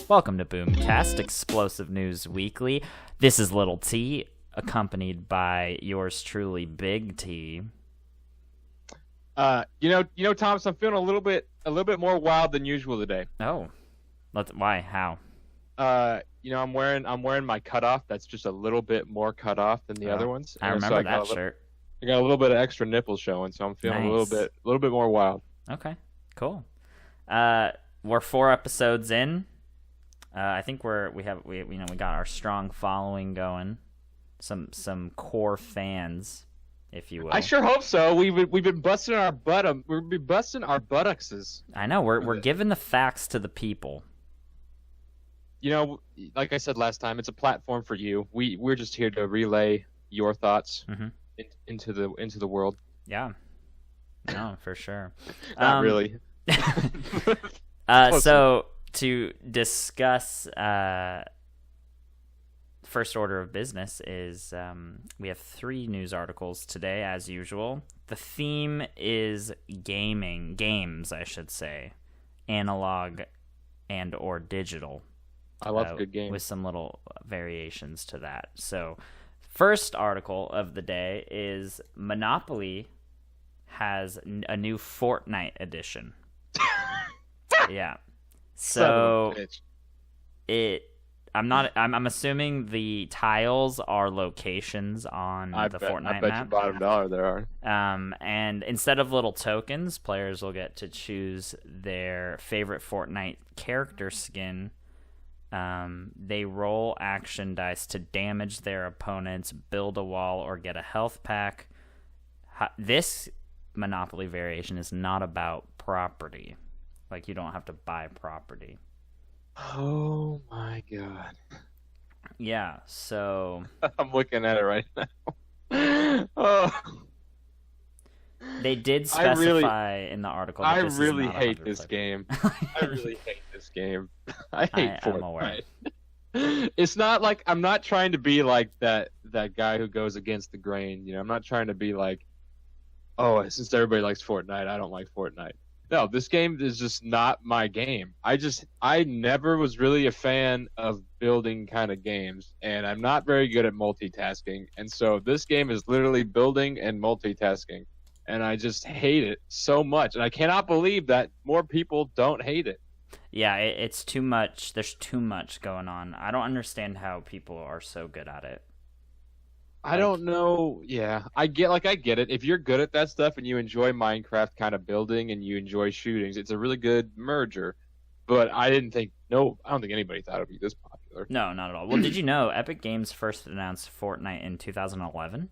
Welcome to BoomCast, Explosive News Weekly. This is Little T, accompanied by yours truly, Big T. Thomas, I'm feeling a little bit more wild than usual today. Oh, why? How? I'm wearing my cutoff. That's just a little bit more cut off than the other ones. I remember that shirt. I got a little bit of extra nipples showing, so I'm feeling a little bit more wild. Okay, cool. We're 4 episodes in. I think we got our strong following going. Some core fans, if you will. I sure hope so. We've been busting our buttocks. I know we're giving the facts to the people. Like I said last time, it's a platform for you. We're just here to relay your thoughts into the world. Yeah. No, for sure. Not really. So to discuss first order of business is we have 3 news articles today, as usual. The theme is games, I should say, analog and or digital. I love good games. With some little variations to that. So, first article of the day is Monopoly has a new Fortnite edition. Yeah. So I'm assuming the tiles are locations on the Fortnite map. I bet you bottom dollar there are. And instead of little tokens, players will get to choose their favorite Fortnite character skin. They roll action dice to damage their opponents, build a wall, or get a health pack. This Monopoly variation is not about property. Like, you don't have to buy property. Oh my god. Yeah, so... I'm looking at it right now. Oh. They did specify in the article that this really is not hate this game. I really hate this game. I hate Fortnite. I'm aware. It's not like I'm not trying to be like that guy who goes against the grain. I'm not trying to be like, oh, since everybody likes Fortnite, I don't like Fortnite. No, this game is just not my game. I never was really a fan of building kind of games, and I'm not very good at multitasking. And so this game is literally building and multitasking. And I just hate it so much. And I cannot believe that more people don't hate it. Yeah, it's too much. There's too much going on. I don't understand how people are so good at it. I don't know. Yeah, I get it. If you're good at that stuff and you enjoy Minecraft kind of building and you enjoy shootings, it's a really good merger. But I don't think anybody thought it would be this popular. No, not at all. Well, did you know Epic Games first announced Fortnite in 2011?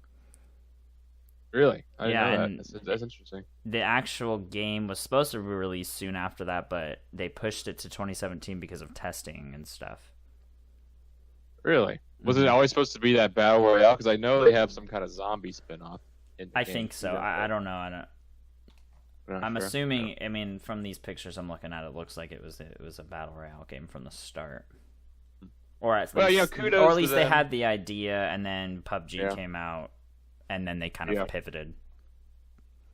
Really? I didn't know that. That's interesting. The actual game was supposed to be released soon after that, but they pushed it to 2017 because of testing and stuff. Really? Was it always supposed to be that Battle Royale? Because I know they have some kind of zombie spin-off. I think so. I don't know. I'm assuming. I mean, from these pictures I'm looking at, it looks like it was a Battle Royale game from the start. Or at least they had the idea, and then PUBG came out, and then they kind of pivoted.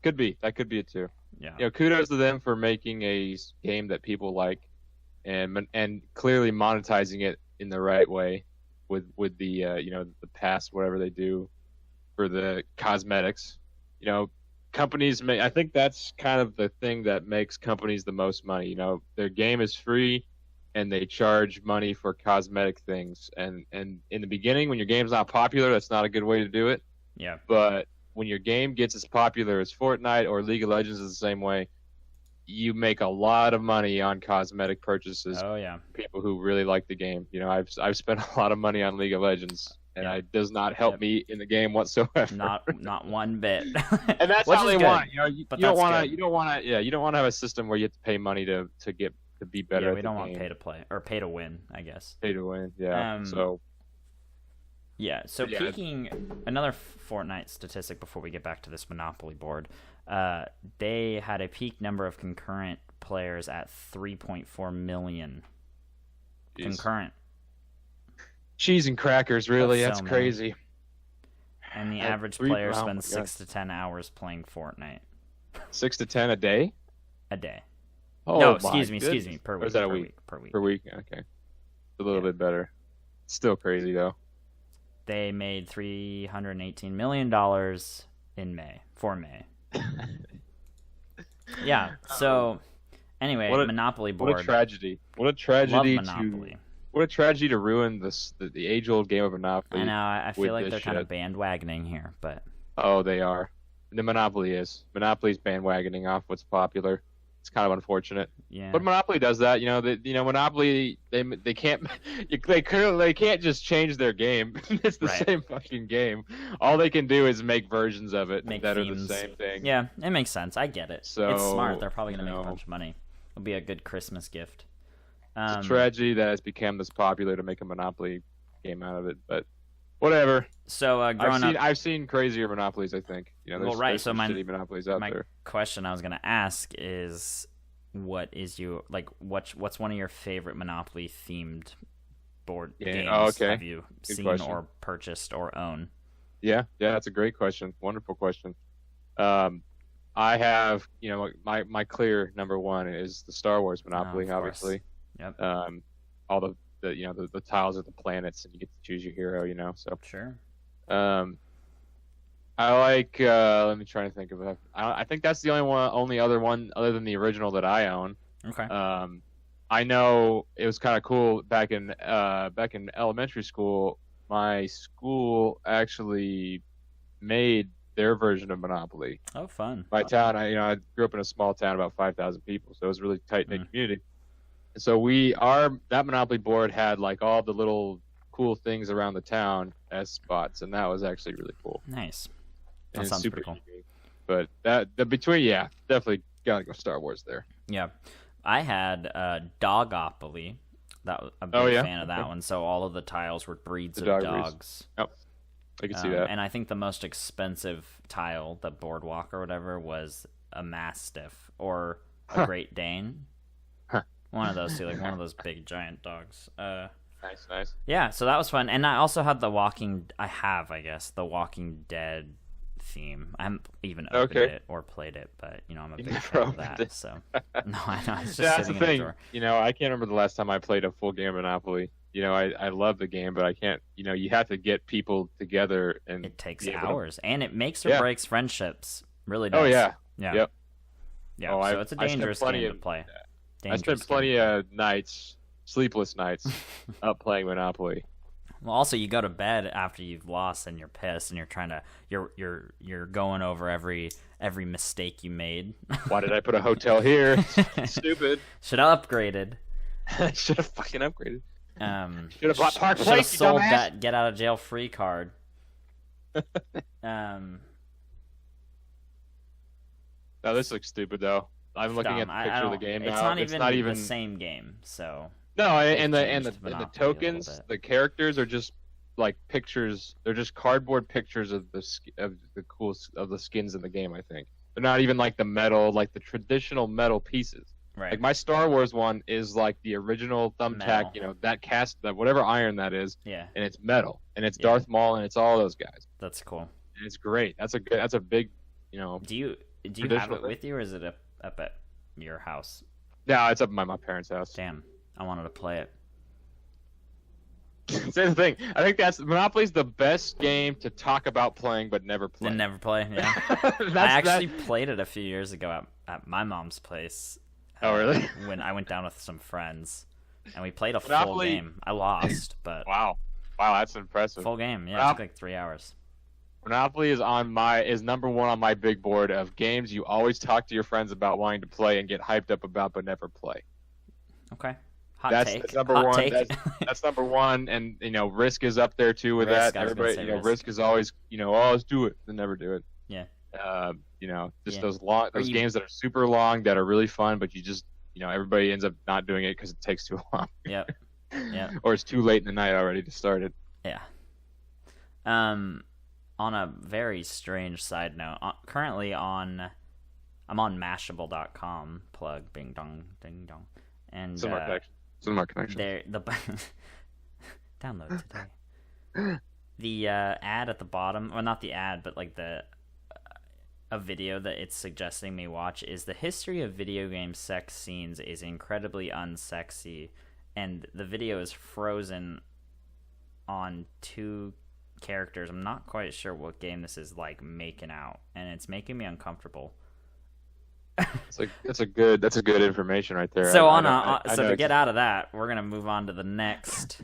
Could be. That could be it too. Yeah. Kudos to them for making a game that people like, and clearly monetizing it in the right way, with the the pass, whatever they do for the cosmetics. Companies I think that's kind of the thing that makes companies the most money. Their game is free, and they charge money for cosmetic things. And in the beginning, when your game's not popular, that's not a good way to do it. Yeah. But when your game gets as popular as Fortnite or League of Legends is the same way, you make a lot of money on cosmetic purchases. Oh yeah. People who really like the game. I've spent a lot of money on League of Legends, and it does not help me in the game whatsoever. Not one bit. And that's how they want. You don't want to have a system where you have to pay money to be better. Yeah, we don't want pay to play or pay to win, I guess. Pay to win. Yeah. Peaking another Fortnite statistic before we get back to this Monopoly board, they had a peak number of concurrent players at 3.4 million. Jeez. Concurrent. Cheese and crackers, really. That's crazy. And the average player spends 6 to 10 hours playing Fortnite. 6 to 10 a day? A day. Oh, no, excuse me, per week. Or is that a week? Per week. Per week, okay. a little bit better. Still crazy though. They made $318 million in May. Yeah. So anyway, Monopoly board. What a tragedy! What a tragedy to ruin the age-old game of Monopoly. I know. I feel like they're kind of bandwagoning here, but oh, they are. The Monopoly is. Monopoly's bandwagoning off what's popular. It's kind of unfortunate. Yeah. But Monopoly does that. Monopoly they can't just change their game. It's the same fucking game. All they can do is make versions of it that are the same thing. Yeah, it makes sense. I get it. So, it's smart. They're probably gonna make a bunch of money. It'll be a good Christmas gift. It's a tragedy that it's become this popular to make a Monopoly game out of it, but whatever. So I've seen crazier Monopolies. I think there's some shitty Monopolies out there. My question I was gonna ask is, what's one of your favorite Monopoly themed board games have you seen or purchased or own? Yeah, that's a great question. Wonderful question. I have my clear number one is the Star Wars Monopoly, obviously. Yep. All the tiles of the planets, and you get to choose your hero. So sure. I like. Let me try to think of it. I think that's the only other one other than the original that I own. Okay. I know it was kind of cool back in elementary school. My school actually made their version of Monopoly. Oh, fun! My town, I grew up in a small town, about 5,000 people, so it was a really tight knit community. So that Monopoly board had like all the little cool things around the town as spots, and that was actually really cool. Nice. That sounds pretty cool. Unique. But definitely gotta go Star Wars there. Yeah, I had Dogopoly. I'm a big fan of that one. So all of the tiles were breeds of dogs. Yep, I can see that. And I think the most expensive tile, the boardwalk or whatever, was a Mastiff or a Great Dane. One of those two, like one of those big giant dogs. Nice. Yeah, so that was fun. And I also had the Walking Dead theme. I haven't even opened it or played it, but I'm a big fan of that. So no, I know. It's just that's sitting the thing. in the drawer. I can't remember the last time I played a full game of Monopoly. I love the game, but I can't. You have to get people together, and it takes hours, and it makes or breaks friendships. Really does. Oh yeah. Yep. Yeah. So it's a dangerous game to play. I spent plenty of nights, sleepless nights, up playing Monopoly. Well, also you go to bed after you've lost and you're pissed and you're going over every mistake you made. Why did I put a hotel here? Stupid. Should have upgraded. Should have fucking upgraded. Should have bought Park Place. Should have sold that get out of jail free card. Now this looks stupid though. I'm looking at the picture of the game now. It's not even the same game, so. No, and the tokens, the characters are just like pictures. They're just cardboard pictures of the skins in the game. I think they're not even like the metal, like the traditional metal pieces. Right. Like my Star Wars one is like the original thumbtack. That that whatever iron that is. Yeah. And it's metal, and it's Darth Maul, and it's all those guys. That's cool. And it's great. That's a big. Do you have it with you, or is it up at your house? No, it's up at my parents' house. Damn, I wanted to play it. Same the thing. I think Monopoly's the best game to talk about playing but never play. And never play, yeah. I actually played it a few years ago at my mom's place. Oh, really? When I went down with some friends, and we played a full game. I lost, but wow, that's impressive. Full game, yeah. It took like 3 hours. Monopoly is number one on my big board of games you always talk to your friends about wanting to play and get hyped up about but never play. Okay. That's number one. That's number one, and Risk is up there too with that. Everybody, Risk is always let's do it, then never do it. Yeah. Those games that are super long that are really fun, but you just everybody ends up not doing it because it takes too long. Yep. Yeah. Or it's too late in the night already to start it. Yeah. On a very strange side note, currently I'm on Mashable.com. Plug, bing dong, ding dong, and some more connection. Download today. The ad at the bottom, well, not the ad, but like a video that it's suggesting me watch is the history of video game sex scenes is incredibly unsexy, and the video is frozen on 2 characters. I'm not quite sure what game this is like making out, and it's making me uncomfortable. That's a good information right there. So to get out of that, we're gonna move on to the next.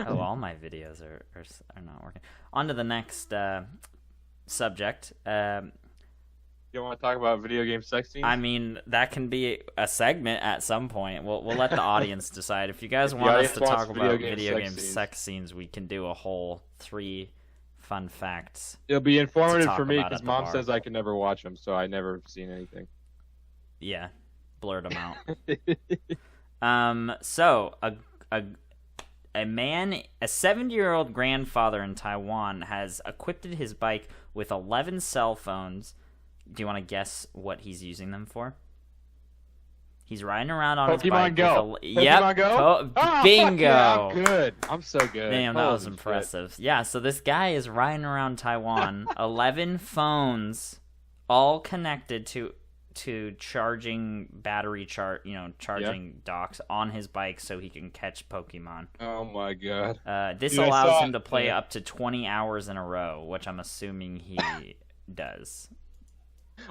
Oh, all my videos are not working. On to the next subject. You want to talk about video game sex scenes? I mean, that can be a segment at some point. We'll let the audience decide. If you guys want us to talk about video game sex scenes, we can do a whole 3 fun facts. It'll be informative for me because Mom says I can never watch them, so I never seen anything. Yeah, blurred them out. So a man, a 70-year-old grandfather in Taiwan, has equipped his bike with 11 cell phones. Do you want to guess what he's using them for? He's riding around on his bike. Pokemon Go? Bingo! Yeah, I'm good. I'm so good. Damn, that was impressive. Shit. Yeah, so this guy is riding around Taiwan, 11 phones, all connected to charging charging docks on his bike so he can catch Pokemon. Oh my god. This allows him to play up to 20 hours in a row, which I'm assuming he does.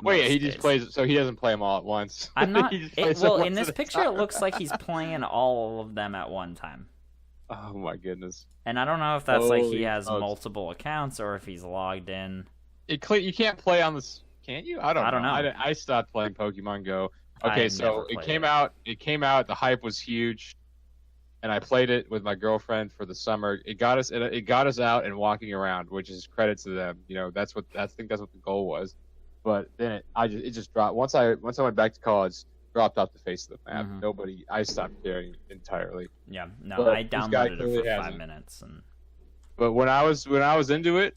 Wait, he just plays, so he doesn't play them all at once. I'm not. In this picture, it looks like he's playing all of them at one time. Oh my goodness! And I don't know if that's like he has multiple accounts or if he's logged in. You can't play on this, can you? I don't know. I stopped playing Pokemon Go. Okay, so it came out. It came out. The hype was huge, and I played it with my girlfriend for the summer. It got us out and walking around, which is credit to them. You know, I think that's what the goal was. But then it just dropped. Once I went back to college, dropped off the face of the map. Mm-hmm. I stopped caring entirely. Yeah, no, but I downloaded it for 5 minutes. But when I was into it,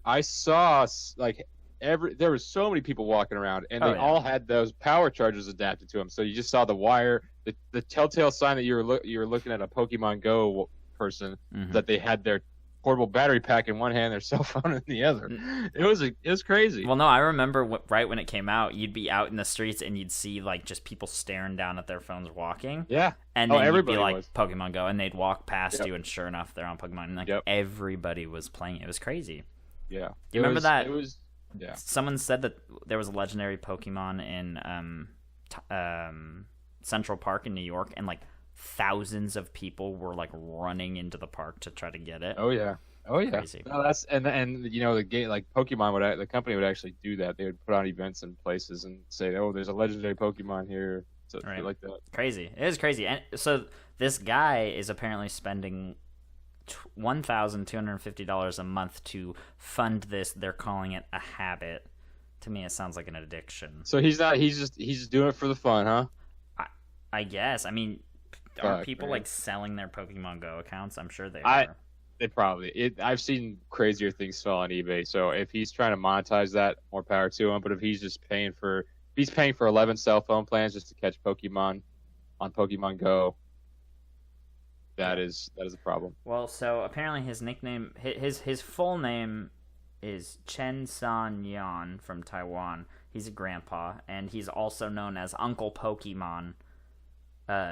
I saw like there were so many people walking around, and they all had those power chargers adapted to them. So you just saw the wire, the telltale sign that you were looking at a Pokemon Go person, mm-hmm. that they had their portable battery pack in one hand, their cell phone in the other. It was crazy. Well, no, I remember right when it came out, you'd be out in the streets and you'd see like just people staring down at their phones walking. Yeah. And then you'd be like, Pokemon Go, and they'd walk past you, and sure enough, they're on Pokemon. And like everybody was playing. It was crazy. Yeah. Do you remember that? It was. Yeah. Someone said that there was a legendary Pokemon in Central Park in New York, and like thousands of people were like running into the park to try to get it. Oh yeah. Crazy. No, that's and you know the game, like Pokemon the company would actually do that. They would put on events in places and say, "Oh, there's a legendary Pokemon here," so like that. Crazy. It is crazy. And so this guy is apparently spending $1,250 a month to fund this. They're calling it a habit. To me, it sounds like an addiction. So he's just doing it for the fun, huh? I guess. I mean, are people like selling their Pokemon Go accounts? I'm sure they are. They probably. I've seen crazier things sell on eBay. So if he's trying to monetize that, more power to him. But if he's just paying for 11 cell phone plans just to catch Pokemon on Pokemon Go, that is a problem. Well, so apparently his nickname, his full name is Chen San Yan from Taiwan. He's a grandpa, and he's also known as Uncle Pokemon.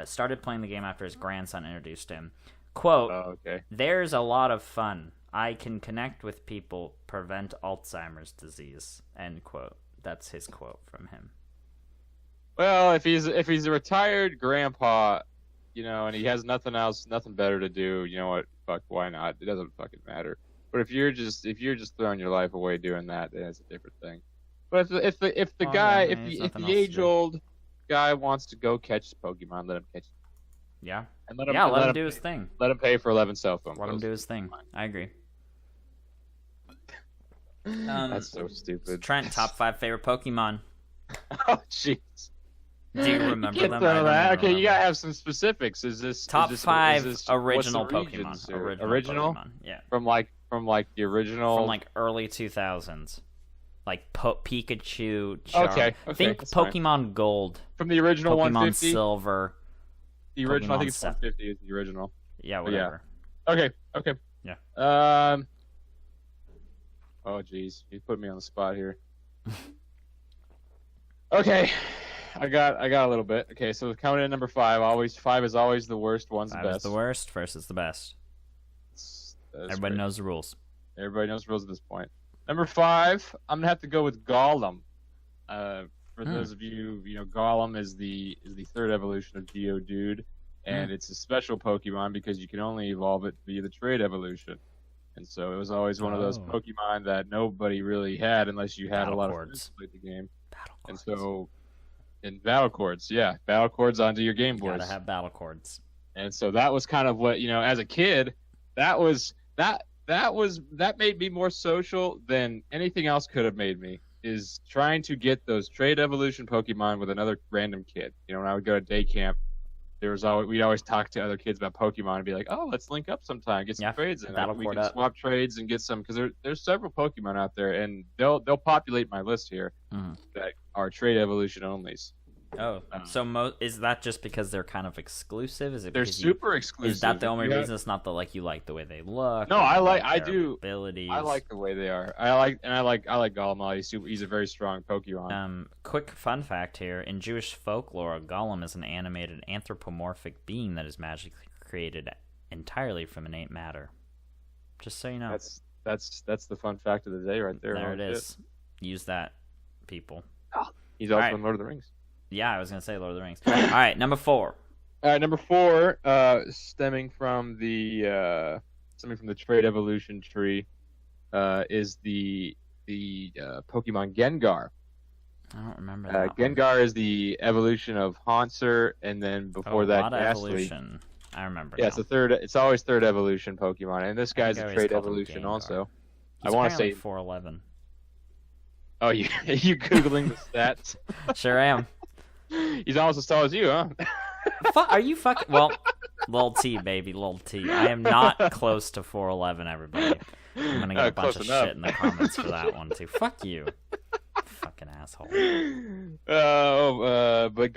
Started playing the game after his grandson introduced him. Quote, "There's a lot of fun. I can connect with people, prevent Alzheimer's disease." End quote. That's his quote from him. Well, if he's a retired grandpa, you know, and he has nothing better to do, you know what? Fuck, why not? It doesn't fucking matter. But if you're just throwing your life away doing that, then it's a different thing. But if the age-old guy wants to go catch Pokemon, let him catch. Yeah. And let him do his thing. Let him pay for 11 cell phones. Let him do his thing. I agree. That's so stupid. Trent, top 5 favorite Pokemon. Oh, jeez. Do you remember them? Okay, you gotta have some specifics. Is this top 5 original Pokemon? Original? Pokemon. Yeah. From like the original. From like early 2000s. Like Pikachu. Char. Okay. Think Pokemon fine. Gold. From the original Pokemon 150. Silver. The original, I think it's 150 is the original. Yeah, whatever. Yeah. Okay. Yeah. Oh, jeez. You put me on the spot here. Okay. I got a little bit. Okay, so coming in number 5. Five is always the worst. One's the best. 5 is the worst. First is the best. Everybody knows the rules. Everybody knows the rules at this point. Number 5, I'm gonna have to go with Gollum. For those of you, Gollum is the third evolution of Geodude, and it's a special Pokemon because you can only evolve it via the trade evolution. And so it was always one of those Pokemon that nobody really had unless you had a lot of friends who played the game. And so, in Battle Cords, Battle Cords onto your Game Boys. Gotta have Battle Cords. And so that was kind of what, as a kid, that made me more social than anything else could have made me. Is trying to get those trade evolution Pokemon with another random kid. When I would go to day camp, we'd always talk to other kids about Pokemon and be like, "Oh, let's link up sometime, get some trades, and we can swap trades and get some." Because there's several Pokemon out there, and they'll populate my list here that are trade evolution onlys. Oh, so is that just because they're kind of exclusive? Is it they're super exclusive? Is that the only reason? It's not that you like the way they look. No, I do. Abilities. I like the way they are. I like Gollum. He's a very strong Pokemon. Quick fun fact here: in Jewish folklore, a golem is an animated anthropomorphic being that is magically created entirely from innate matter. Just so you know. That's the fun fact of the day right there. There it is. Use that, people. Oh, he's also in Lord of the Rings. Yeah, I was going to say Lord of the Rings. All right, number 4. All right, number 4, stemming from the trade evolution tree, is the Pokemon Gengar. I don't remember that. Gengar is the evolution of Haunter, and then before that, Ghastly. Evolution. I remember. Yeah, it's always third evolution Pokemon, and this guy's a trade evolution also. I want to say 411. Oh, you googling the stats? Sure am. He's almost as tall as you, huh? Are you fucking... Well, Lil T, baby, Lil T. I am not close to 4'11", everybody. I'm going to get a bunch of shit in the comments for that one, too. Fuck you. Fucking asshole. But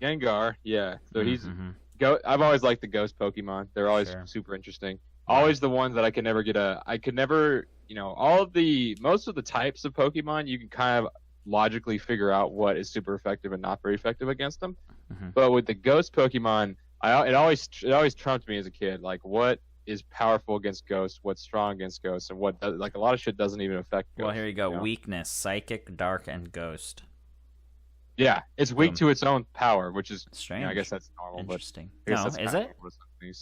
Gengar, yeah. So he's... I've always liked the ghost Pokemon. They're always super interesting. Always the ones that I could never most of the types of Pokemon, you can kind of logically figure out what is super effective and not very effective against them. But with the ghost Pokemon, it always trumped me as a kid. Like, what is powerful against ghosts, what's strong against ghosts, and what a lot of shit doesn't even affect ghosts. Well, here you go. Weakness: Psychic, Dark, and Ghost. Yeah, it's weak to its own power, which is strange. I guess that's normal. Interesting. No, is it?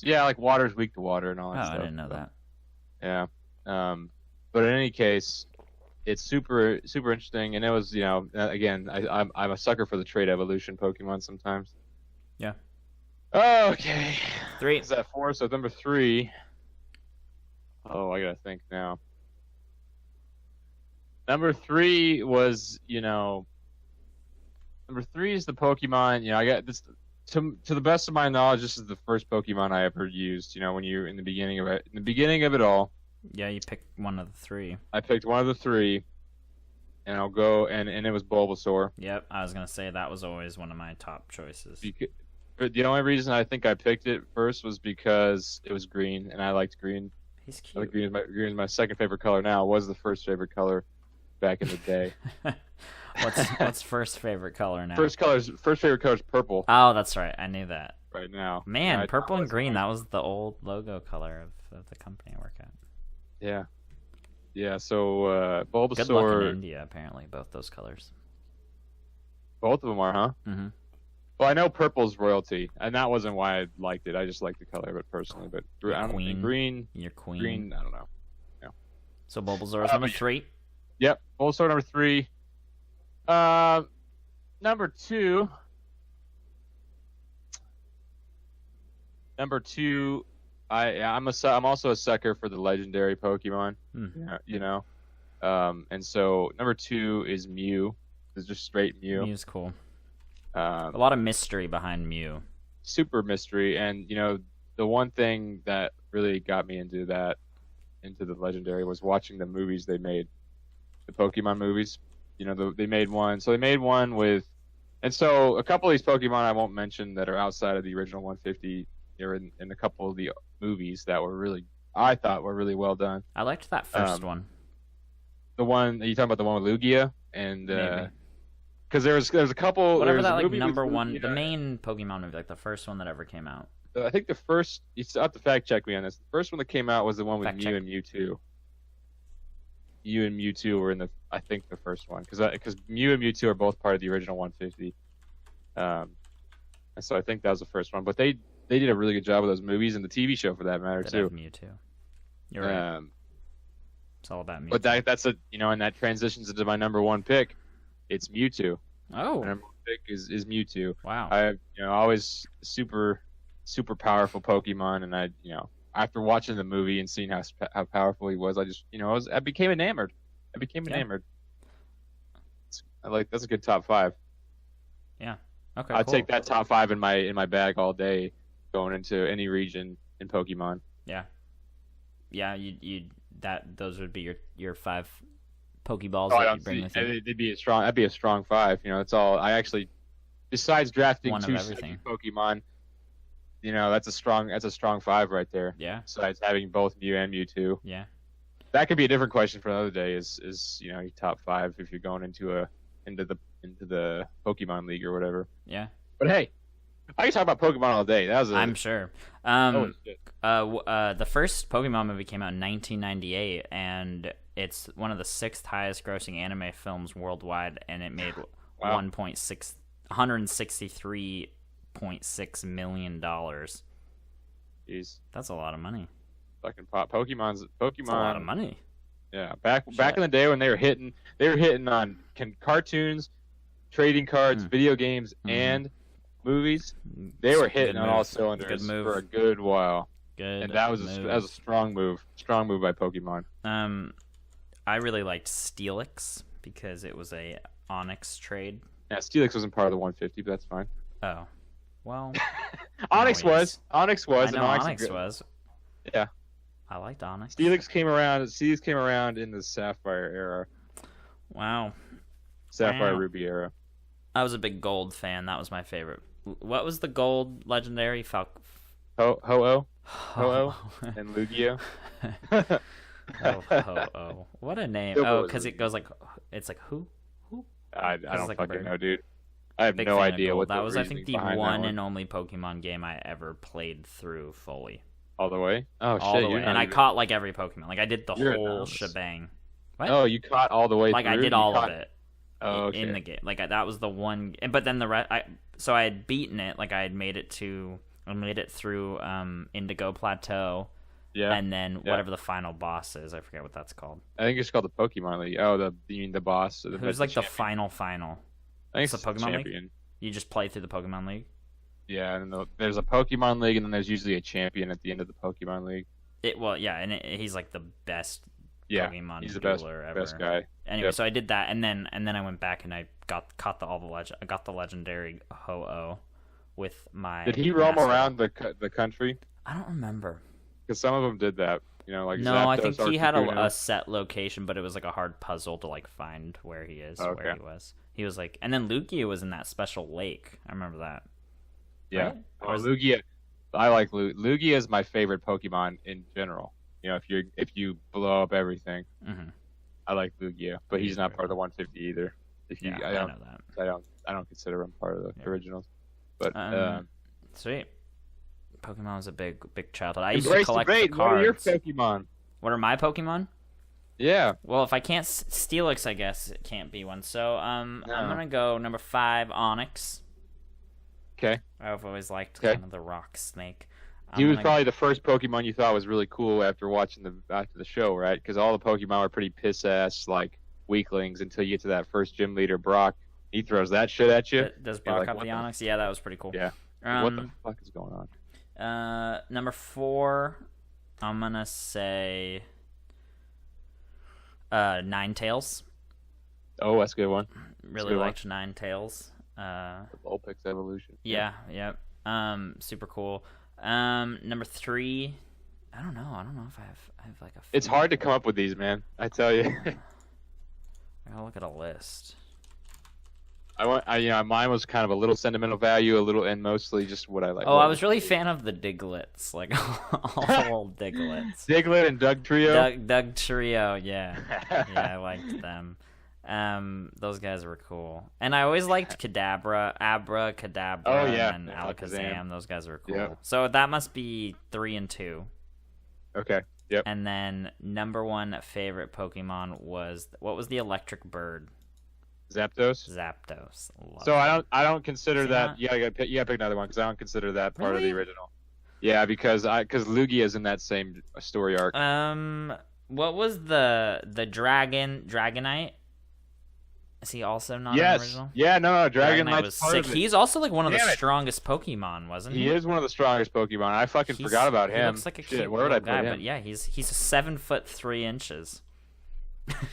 Yeah, like water's weak to water and all that stuff. I didn't know that. Yeah. But in any case, it's super super interesting, and it was again I'm a sucker for the trade evolution Pokemon sometimes. Yeah. Okay. 3. Is that 4? So number 3. Oh, I gotta think now. Number 3 was Number 3 is the Pokemon. I got this. To the best of my knowledge, this is the first Pokemon I ever used. When you're in the beginning of it all. Yeah, you picked one of the 3. I picked one of the 3, and I'll go and it was Bulbasaur. Yep, I was gonna say that was always one of my top choices. The only reason I think I picked it first was because it was green, and I liked green. He's cute. I like green is my second favorite color now. It was the first favorite color back in the day. What's first favorite color now? First favorite color is purple. Oh, that's right. I knew that. Right now. Man, purple and green, that was the old logo color of the company I work at. Yeah. Yeah, so Bulbasaur... Good luck in India, apparently, both those colors. Both of them are, huh? Mm-hmm. Well, I know purple's royalty, and that wasn't why I liked it. I just liked the color of it personally. But I don't know. Green... Your queen. Green, I don't know. Yeah. So Bulbasaur is number 3? Yep, Bulbasaur number 3. Number 2... I'm also a sucker for the legendary Pokemon. And so number 2 is Mew. It's just straight Mew. Mew's cool. A lot of mystery behind Mew. Super mystery, and the one thing that really got me into the legendary was watching the movies they made, the Pokemon movies. They made one. So they made one with, and so a couple of these Pokemon I won't mention that are outside of the original 150. They're in a couple of the movies that I thought were really well done. I liked that first one. The one, are you talking about the one with Lugia? And Because there's a couple. Whatever that movie number with one, the main Pokemon movie, the first one that ever came out. I think the first. You still have to fact check me on this. The first one that came out was the one with Fact Mew and Mewtwo. Mew and Mewtwo were in the first one because Mew and Mewtwo are both part of the original 150. And so I think that was the first one. But they did a really good job with those movies and the TV show for that matter too. Mewtwo. You're right. It's all about Mewtwo. But that's and that transitions into my number one pick. It's Mewtwo. Oh. My number one pick is Mewtwo. Wow. I always super powerful Pokemon, and after watching the movie and seeing how powerful he was, I just I became enamored. Enamored. That's a good top 5. Yeah. Okay. I'd take that top 5 in my bag all day, going into any region in Pokemon. Yeah. Yeah. Those would be your 5 Pokeballs that you bring with you. That'd be a strong 5. That's all. I actually, besides drafting One 2 Pokemon, that's a strong 5 right there. Yeah. Besides having both Mew and Mewtwo. Yeah. That could be a different question for another day. Is your top 5 if you're going into the Pokemon League or whatever. Yeah. But hey, I can talk about Pokemon all day. I'm sure. The first Pokemon movie came out in 1998, and it's one of the 6th highest grossing anime films worldwide, and it made $163.6 million. Jeez. That's a lot of money. Fucking Pokemon. That's a lot of money. Yeah, back in the day when they were hitting on cartoons, trading cards, video games, and movies. They were hitting on all cylinders for a good while. And that was a strong move. Strong move by Pokemon. I really liked Steelix because it was a Onix trade. Yeah, Steelix wasn't part of the 150, but that's fine. Oh, well. Onix was. I know Onix was. Yeah. I liked Onix. Steelix came around in the Sapphire era. Wow. Sapphire Ruby era. I was a big Gold fan. That was my favorite. What was the Gold legendary? Ho-Oh, and Lugia. Ho-Oh. What a name. Oh, because it goes it's like who? I don't fucking know, dude. I have no idea what that was. I think the one and only Pokemon game I ever played through fully. All the way? Oh, all shit. The way. And I caught every Pokemon. I did the whole shebang. What? Oh, you caught all the way through? I did all of it. Oh, okay. In the game. That was the one. But then the rest. So I had beaten it. I had made it through Indigo Plateau. Yeah. And then whatever the final boss is. I forget what that's called. I think it's called the Pokemon League. Oh, you mean the boss? Who's the final? I think it's the Pokemon League? You just play through the Pokemon League? Yeah, and there's a Pokemon League, and then there's usually a champion at the end of the Pokemon League. He's the best Pokemon he's the ever. best guy. Anyway, so I did that, and then I went back and I got the legendary Ho-Oh with my. Did he roam around the country? I don't remember. Because some of them did that. No, Zapdos, I think he had a set location, but it was a hard puzzle to find where he is, where he was. He was and then Lugia was in that special lake. I remember that. Yeah. Right? Lugia. I like Lugia. Lugia is my favorite Pokemon in general. If you blow up everything, I like Lugia, but he's not part of the 150 either. I know that. I don't consider him part of the originals. But sweet. Pokemon was a big childhood. I used to collect the cards. What are your Pokemon? What are my Pokemon? Yeah. Well, if I can't Steelix, I guess it can't be one. So I'm gonna go number 5, Onix. Okay. I've always liked kind of the rock snake. He was probably the first Pokemon you thought was really cool after watching the show, right? Because all the Pokemon were pretty piss ass weaklings until you get to that first gym leader, Brock. He throws that shit at you. Does Brock have the Onix? Yeah, that was pretty cool. Yeah. What the fuck is going on? Number 4, I'm gonna say Ninetales. Oh, that's a good one. Really liked Ninetales. Vulpix evolution. Yeah. Super cool. Number 3, I don't know if I have a. It's hard to come up with these, man. I tell you. I gotta look at a list. Mine was kind of a little sentimental value, and mostly just what I like. Oh, I was really a fan of the Diglets, all Diglets. Diglett and Doug Trio. Doug Trio, yeah, I liked them. Those guys were cool. And I always liked Kadabra, Abra, Kadabra, and Alakazam. Those guys were cool. Yep. So that must be 3 and 2. Okay. Yep. And then number 1 favorite Pokemon was, what was the electric bird? Zapdos. So I don't consider that. You gotta pick another one because I don't consider that part of the original. Yeah, because Lugia is in that same story arc. What was the Dragonite? Is he also not an original? Yeah, no, Dragonite was sick. He's also like one of the strongest Pokemon, wasn't he? He is one of the strongest Pokemon. I fucking forgot about him. He looks like a cute little guy, but yeah, he's 7'3".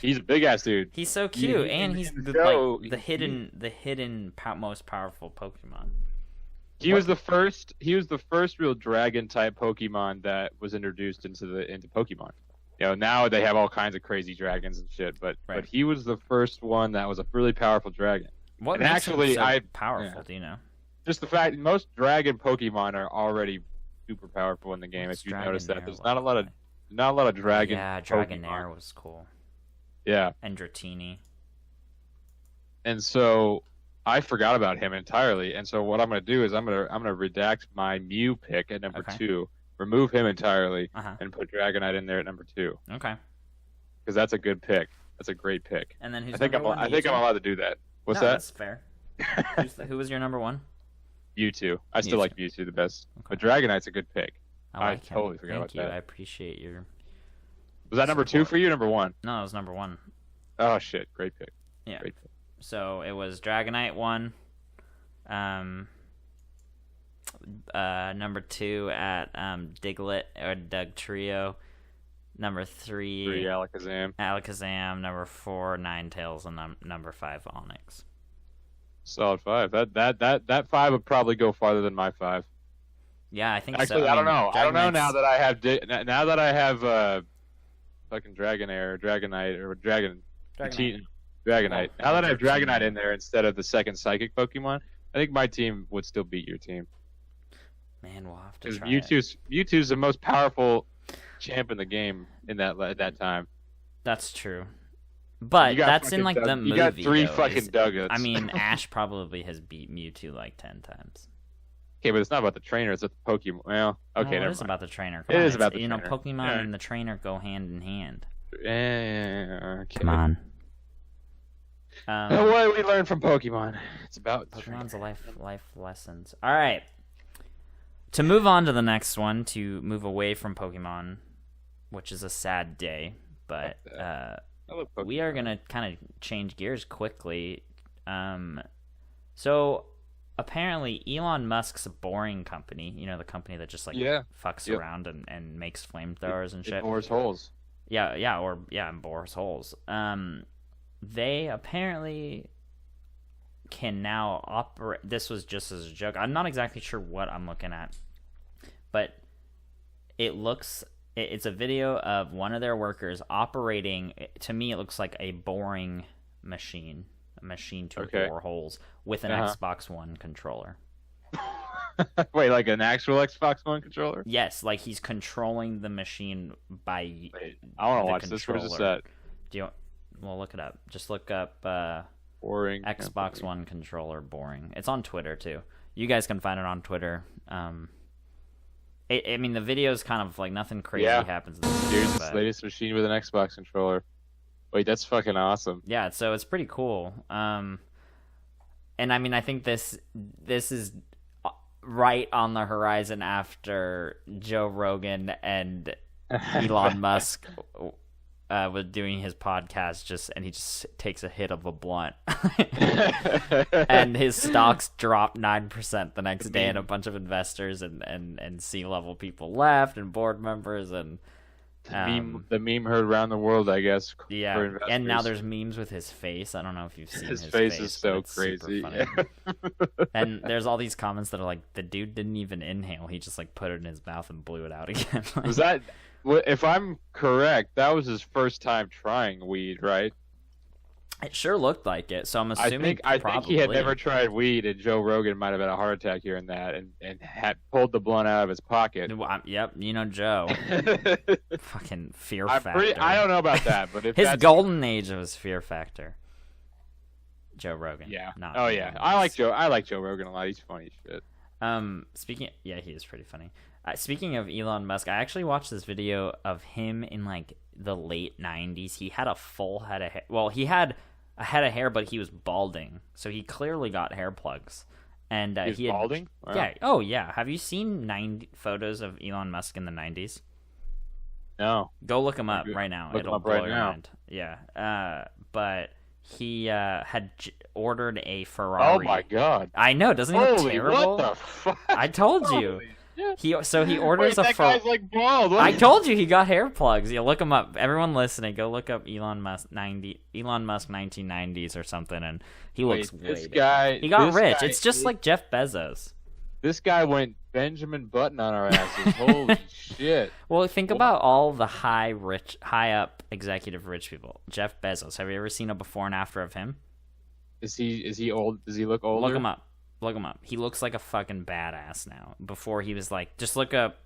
He's a big ass dude. He's so cute, and he's the hidden most powerful Pokemon. He was the first real dragon type Pokemon that was introduced into Pokemon. Now they have all kinds of crazy dragons and shit, but he was the first one that was a really powerful dragon. What makes him so powerful? Do you know? Just the fact most dragon Pokemon are already super powerful in the game. If you notice that, there's not a lot of dragon. Yeah, Dragonair was cool. Yeah, and Dratini. And so I forgot about him entirely. And so what I'm gonna do is I'm gonna redact my Mew pick at number 2. Remove him entirely and put Dragonite in there at number 2. Okay. Because that's a good pick. That's a great pick. And then who's I think I'm allowed to do that. What's that? That's fair. Who was your number 1? Mewtwo. I still like Mewtwo the best. Okay. But Dragonite's a good pick. I totally forgot about that. I appreciate your. Was that number 2 for you or number 1? No, it was number 1. Oh shit! Great pick. Yeah. Great pick. So it was Dragonite 1. Number 2 at Diglett or Dugtrio. Number 3 Alakazam. Number 4 Ninetales, and number 5 Onix. Solid 5. That 5 would probably go farther than my 5. Yeah, I think actually, so. I don't know. I don't know now that I have fucking Dragonair, Dragonite, or Dragonite. Now that I have Dragonite in there instead of the second Psychic Pokemon, I think my team would still beat your team. Man, we'll have to try Mewtwo's the most powerful champ in the game at that time. That's true. But that's in like the movie. You got 3 fucking Duggarts. I mean, Ash probably has beat Mewtwo like 10 times. Okay, but it's not about the trainer, it's about the Pokemon. Well, okay, never mind. It is about the trainer. It is about the trainer. Pokemon and the trainer go hand in hand. Okay. Come on. What do we learn from Pokemon? It's about Pokemon's life lessons. All right. To move on to the next one, to move away from Pokemon, which is a sad day, but we are gonna kind of change gears quickly. So apparently, Elon Musk's Boring Company, the company that just fucks around and makes flamethrowers and shit. It bores holes. And bores holes. They apparently can now operate. This was just as a joke. I'm not exactly sure what I'm looking at, but it's a video of one of their workers operating. To me, it looks like a boring machine, a machine to bore holes with an Xbox One controller. Wait, like an actual Xbox One controller? Yes, like he's controlling the machine by. Wait, I want to watch this. Where's this at? Well, look it up. Just look up boring Xbox One controller boring. It's on Twitter too. You guys can find it on Twitter. I mean, the video is kind of like nothing crazy happens. Here's this latest machine with an Xbox controller. Wait, that's fucking awesome. Yeah, so it's pretty cool. And I mean, I think this is right on the horizon after Joe Rogan and Elon Musk was doing his podcast, and he just takes a hit of a blunt, and his stocks dropped 9% the next day, and a bunch of investors and C-level people left, and board members, and the meme heard around the world, I guess. Yeah, and now there's memes with his face. I don't know if you've seen his face is so crazy. And there's all these comments that are like, the dude didn't even inhale; he just like put it in his mouth and blew it out again. Was that? If I'm correct, that was his first time trying weed, right? It sure looked like it, so I'm assuming I think he had never tried weed, and Joe Rogan might have had a heart attack hearing that and had pulled the blunt out of his pocket. Yep, Joe. Fucking Fear Factor. I don't know about that, but if his golden age was Fear Factor. Joe Rogan. Yeah. Not oh yeah, I like Joe Rogan a lot. He's funny as shit. He is pretty funny. Speaking of Elon Musk, I actually watched this video of him in like the late 90s. He had a full head of hair. Well, he had a head of hair, but he was balding, so he clearly got hair plugs. And he was balding? Wow. Yeah. Oh yeah. Have you seen photos of Elon Musk in the 90s? No. Go look him up right now. It'll blow your mind. Yeah. But he had ordered a Ferrari. Oh my god! I know, doesn't he look terrible? What the fuck? I told you. He orders that guy's like bald. I told you he got hair plugs. You look him up. Everyone listening, go look up Elon Musk 1990s or something, and he looks way better. He got rich. It's just like Jeff Bezos. This guy went Benjamin Button on our asses. Holy shit! Well, think about all the high up executive rich people. Jeff Bezos. Have you ever seen a before and after of him? Is he old? Does he look older? Look him up. He looks like a fucking badass now. Before he was like, just look up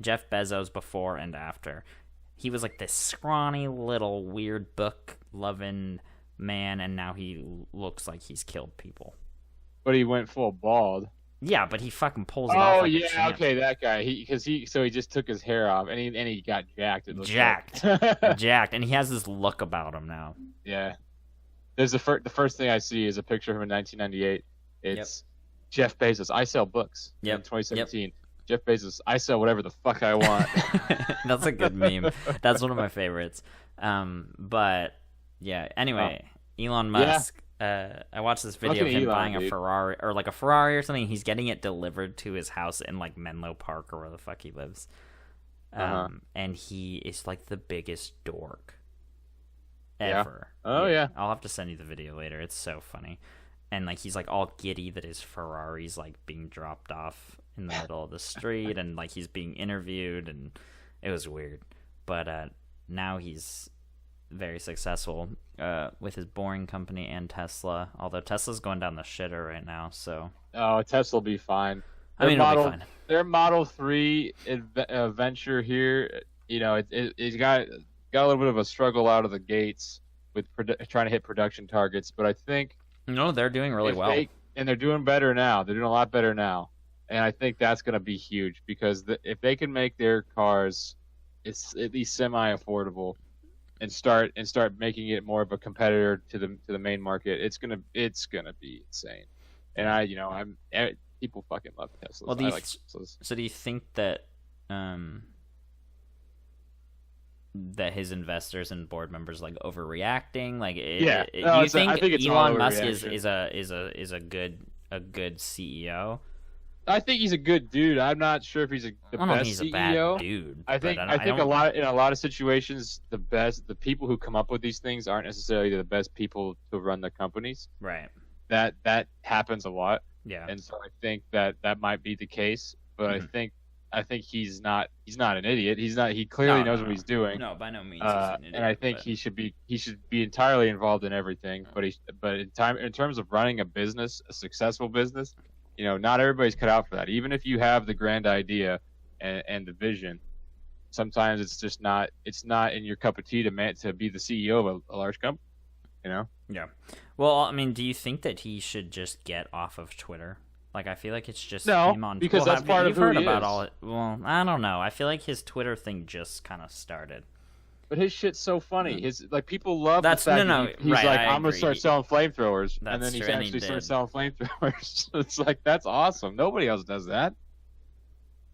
Jeff Bezos before and after. He was like this scrawny little weird book loving man, and now he looks like he's killed people. But he went full bald. Yeah, but he fucking pulls it off. Oh yeah, okay, that guy. He just took his hair off and he got jacked. Jacked, and he has this look about him now. Yeah, there's the first thing I see is a picture of him in 1998. It's Jeff Bezos. I sell books. In 2017. Jeff Bezos. I sell whatever the fuck I want. That's a good meme. That's one of my favorites. But yeah. Anyway, Elon Musk. Yeah. I watched this video of him buying a Ferrari or like a Ferrari or something. He's getting it delivered to his house in like Menlo Park or where the fuck he lives. And he is like the biggest dork ever. Yeah. Oh yeah. I'll have to send you the video later. It's so funny. And like he's like all giddy that his Ferrari's like being dropped off in the middle of the street and like he's being interviewed, and it was weird. But now he's very successful with his Boring Company and Tesla, although Tesla's going down the shitter right now. So Tesla will be fine. It'll be fine. Their Model 3 venture here, it's got a little bit of a struggle out of the gates with trying to hit production targets, but I think they're doing really well, and they're doing better now. They're doing a lot better now, and I think that's going to be huge because if they can make their cars, it's at least semi-affordable. And start making it more of a competitor to the main market. It's gonna be insane. And people fucking love Teslas. Well, Teslas. So do you think that that his investors and board members like overreacting? Like, do you think Elon Musk is a good CEO? I think he's a good dude. I'm not sure if he's the best he's CEO. A bad dude. I think in a lot of situations, the people who come up with these things aren't necessarily the best people to run the companies. Right. That happens a lot. Yeah. And so I think that might be the case, but I think he's not an idiot. He clearly knows what he's doing. No, by no means. He's an idiot, and I think he should be entirely involved in everything. But in terms of running a business, a successful business. Not everybody's cut out for that. Even if you have the grand idea and the vision, sometimes it's just not. It's not in your cup of tea to be the CEO of a large company. Yeah. Well, I mean, do you think that he should just get off of Twitter? Like, I feel like it's just him on. Because that's part of who he is. Well, I don't know. I feel like his Twitter thing just kind of started. But his shit's so funny. People love that's the fact he's right, like, I'm gonna start selling flamethrowers, and then he actually starts selling flamethrowers. It's like that's awesome. Nobody else does that.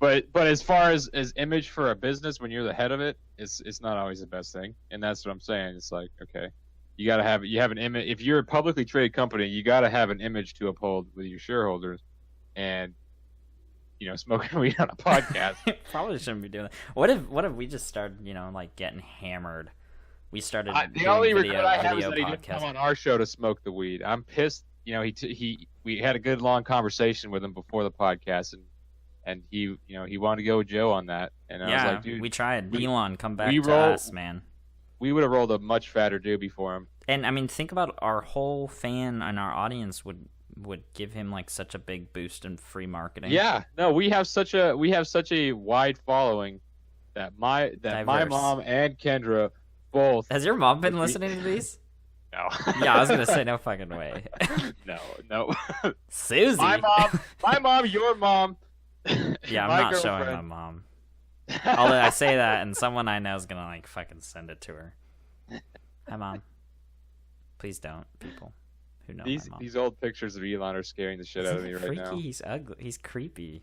But as far as image for a business, when you're the head of it, it's not always the best thing, and that's what I'm saying. It's like, okay, you have an image. If you're a publicly traded company, you got to have an image to uphold with your shareholders, and smoking weed on a podcast. Probably shouldn't be doing that. What if we just started, like getting hammered? We started. The only regret I have is that he didn't come on our show to smoke the weed. I'm pissed. We had a good long conversation with him before the podcast, and he wanted to go with Joe on that. And I was like, dude, we tried. Elon, come back to us, man. We would have rolled a much fatter doobie for him. And I mean, think about our whole fan and our audience would give him like such a big boost in free marketing. Yeah, no, we have such a wide following that my mom and Kendra both. Has your mom been listening to these? No. Yeah, I was gonna say no fucking way. No. Susie. My mom, your mom. Yeah, I'm my not girlfriend. showing my mom. Although I say that, and someone I know is gonna like fucking send it to her. Hi, Mom. Please don't, people who know my mom. These old pictures of Elon are scaring the shit out of me right freaky? now. He's ugly. He's creepy.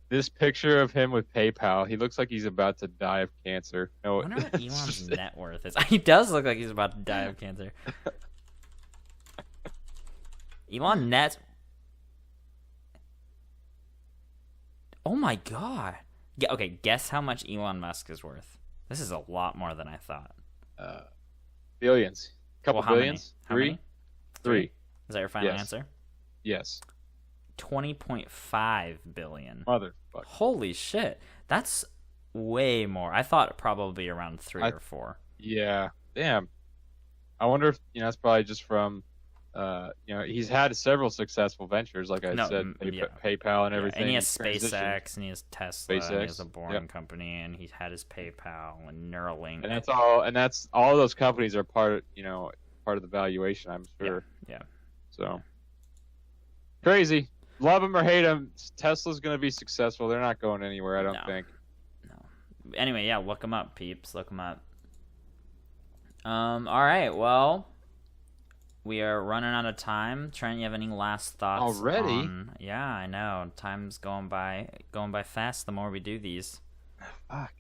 This picture of him with PayPal, he looks like he's about to die of cancer. No, I wonder what Elon's net worth is. He does look like he's about to die of cancer. Elon net. Oh my god. Yeah, okay, guess how much Elon Musk is worth. This is a lot more than I thought. Billions. Couple billions? How many? Three. Is that your final answer? Yes. 20.5 billion. Motherfucker. Holy shit. That's way more. I thought probably around 3 or 4. Yeah. Damn. I wonder if, that's probably just from, he's had several successful ventures, like I said, PayPal and everything. And he has SpaceX, and he has Tesla, and he has a boring company, and he's had his PayPal and Neuralink. And that's all those companies are part of the valuation, I'm sure. Yeah. So crazy. Love him or hate him, Tesla's going to be successful. They're not going anywhere, I don't think. No. Anyway, yeah, look him up, peeps. Look him up. All right, well, we are running out of time. Trent, you have any last thoughts? Already? Yeah, I know. Time's going by fast the more we do these. Fuck.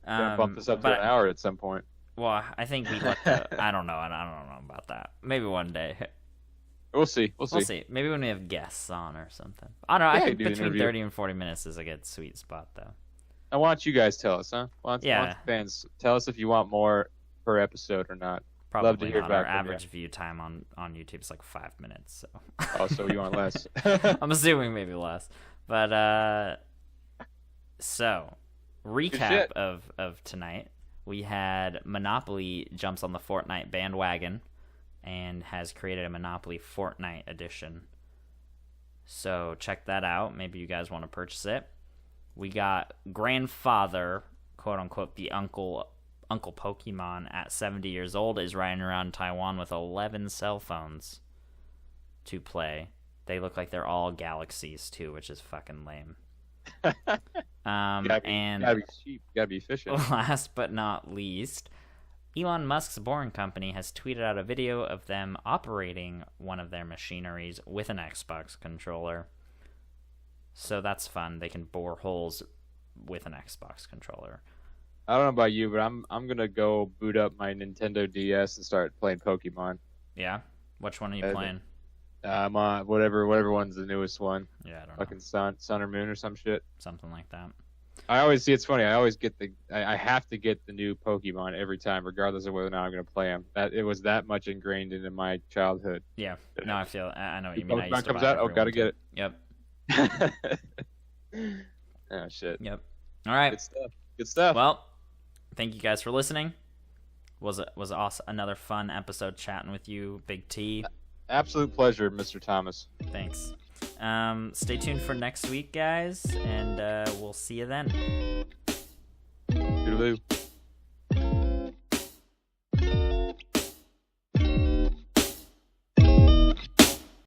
Gonna bump this up to an hour at some point. Well, I think we let the... I don't know about that. Maybe one day. We'll see. Maybe when we have guests on or something. I don't know. I think between 30 and 40 minutes is a good sweet spot, though. I want you guys tell us, huh? Why don't the fans tell us if you want more per episode or not. Probably love to hear not. back Our from average you. view time on YouTube is like 5 minutes. So. Oh, so you want less? I'm assuming maybe less. But so recap of tonight. We had Monopoly jumps on the Fortnite bandwagon and has created a Monopoly Fortnite edition. So check that out. Maybe you guys want to purchase it. We got grandfather, quote unquote, the Uncle Pokemon at 70 years old is riding around Taiwan with 11 cell phones to play. They look like they're all galaxies too, which is fucking lame. Gotta be cheap. Gotta be efficient. Last but not least, Elon Musk's Boring Company has tweeted out a video of them operating one of their machineries with an Xbox controller. So that's fun. They can bore holes with an Xbox controller. I don't know about you, but I'm gonna go boot up my Nintendo DS and start playing Pokemon. Yeah? Which one are you playing? I'm on whatever one's the newest one. Yeah, I don't know. Fucking Sun or Moon or some shit. Something like that. I always see it's funny. I always get I have to get the new Pokemon every time, regardless of whether or not I'm gonna play them. It was that much ingrained into my childhood. Yeah. No, I know what you mean. Pokemon comes out. Gotta get it. Yep. Oh shit. Yep. All right. Good stuff. Well, thank you guys for listening. Was awesome. Another fun episode chatting with you, Big T. Absolute pleasure, Mr. Thomas. Thanks. Stay tuned for next week, guys, and we'll see you then. Toodaloo.